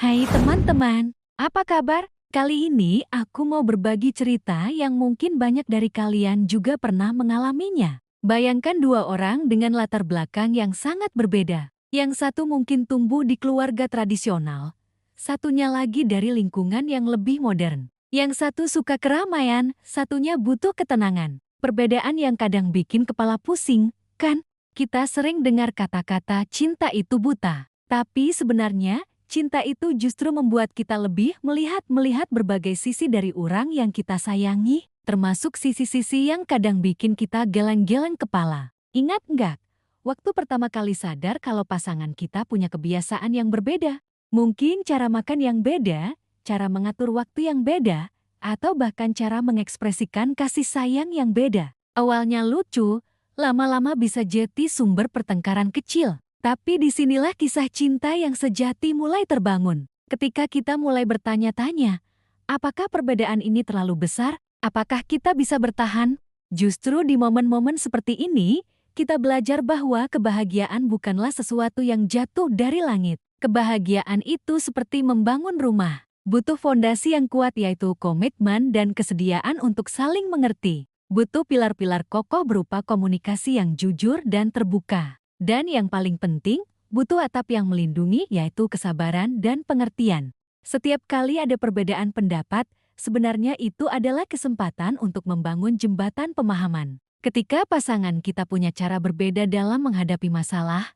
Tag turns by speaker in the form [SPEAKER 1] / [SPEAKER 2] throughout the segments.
[SPEAKER 1] Hai teman-teman, apa kabar? Kali ini aku mau berbagi cerita yang mungkin banyak dari kalian juga pernah mengalaminya. Bayangkan dua orang dengan latar belakang yang sangat berbeda. Yang satu mungkin tumbuh di keluarga tradisional, satunya lagi dari lingkungan yang lebih modern. Yang satu suka keramaian, satunya butuh ketenangan. Perbedaan yang kadang bikin kepala pusing, kan? Kita sering dengar kata-kata cinta itu buta. Tapi sebenarnya, cinta itu justru membuat kita lebih melihat berbagai sisi dari orang yang kita sayangi, termasuk sisi-sisi yang kadang bikin kita geleng-geleng kepala. Ingat nggak? Waktu pertama kali sadar kalau pasangan kita punya kebiasaan yang berbeda. Mungkin cara makan yang beda, cara mengatur waktu yang beda, atau bahkan cara mengekspresikan kasih sayang yang beda. Awalnya lucu, lama-lama bisa jadi sumber pertengkaran kecil. Tapi disinilah kisah cinta yang sejati mulai terbangun. Ketika kita mulai bertanya-tanya, apakah perbedaan ini terlalu besar? Apakah kita bisa bertahan? Justru di momen-momen seperti ini, kita belajar bahwa kebahagiaan bukanlah sesuatu yang jatuh dari langit. Kebahagiaan itu seperti membangun rumah. Butuh fondasi yang kuat yaitu komitmen dan kesediaan untuk saling mengerti. Butuh pilar-pilar kokoh berupa komunikasi yang jujur dan terbuka. Dan yang paling penting, butuh atap yang melindungi yaitu kesabaran dan pengertian. Setiap kali ada perbedaan pendapat, sebenarnya itu adalah kesempatan untuk membangun jembatan pemahaman. Ketika pasangan kita punya cara berbeda dalam menghadapi masalah,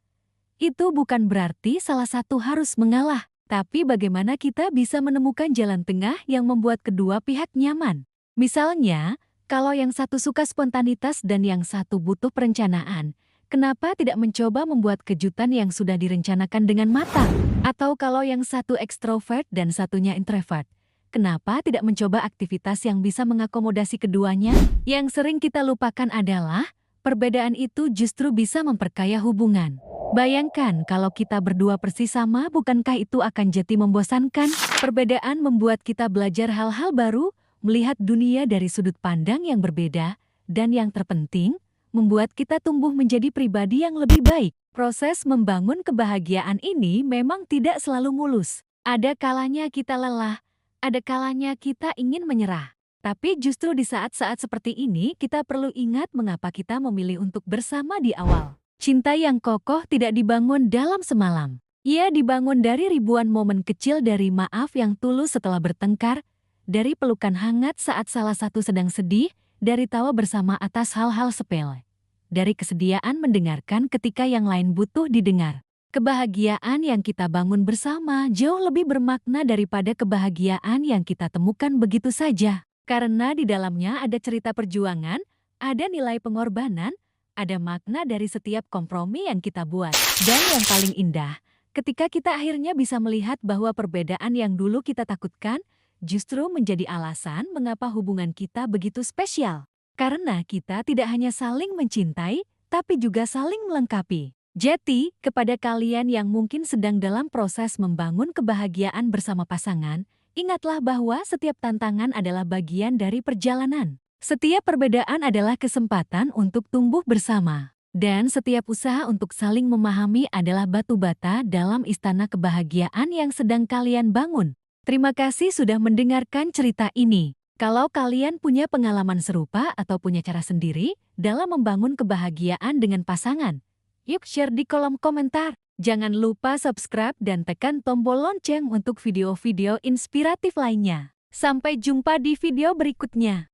[SPEAKER 1] itu bukan berarti salah satu harus mengalah, tapi bagaimana kita bisa menemukan jalan tengah yang membuat kedua pihak nyaman. Misalnya, kalau yang satu suka spontanitas dan yang satu butuh perencanaan, kenapa tidak mencoba membuat kejutan yang sudah direncanakan dengan matang? Atau kalau yang satu ekstrovert dan satunya introvert, kenapa tidak mencoba aktivitas yang bisa mengakomodasi keduanya? Yang sering kita lupakan adalah, perbedaan itu justru bisa memperkaya hubungan. Bayangkan kalau kita berdua persis sama, bukankah itu akan jadi membosankan? Perbedaan membuat kita belajar hal-hal baru, melihat dunia dari sudut pandang yang berbeda, dan yang terpenting, membuat kita tumbuh menjadi pribadi yang lebih baik. Proses membangun kebahagiaan ini memang tidak selalu mulus. Ada kalanya kita lelah, ada kalanya kita ingin menyerah. Tapi justru di saat-saat seperti ini kita perlu ingat mengapa kita memilih untuk bersama di awal. Cinta yang kokoh tidak dibangun dalam semalam. Ia dibangun dari ribuan momen kecil, dari maaf yang tulus setelah bertengkar, dari pelukan hangat saat salah satu sedang sedih, dari tawa bersama atas hal-hal sepele, dari kesediaan mendengarkan ketika yang lain butuh didengar. Kebahagiaan yang kita bangun bersama jauh lebih bermakna daripada kebahagiaan yang kita temukan begitu saja. Karena di dalamnya ada cerita perjuangan, ada nilai pengorbanan, ada makna dari setiap kompromi yang kita buat. Dan yang paling indah, ketika kita akhirnya bisa melihat bahwa perbedaan yang dulu kita takutkan justru menjadi alasan mengapa hubungan kita begitu spesial. Karena kita tidak hanya saling mencintai, tapi juga saling melengkapi. Jadi, kepada kalian yang mungkin sedang dalam proses membangun kebahagiaan bersama pasangan, ingatlah bahwa setiap tantangan adalah bagian dari perjalanan. Setiap perbedaan adalah kesempatan untuk tumbuh bersama. Dan setiap usaha untuk saling memahami adalah batu bata dalam istana kebahagiaan yang sedang kalian bangun. Terima kasih sudah mendengarkan cerita ini. Kalau kalian punya pengalaman serupa atau punya cara sendiri dalam membangun kebahagiaan dengan pasangan, yuk share di kolom komentar. Jangan lupa subscribe dan tekan tombol lonceng untuk video-video inspiratif lainnya. Sampai jumpa di video berikutnya.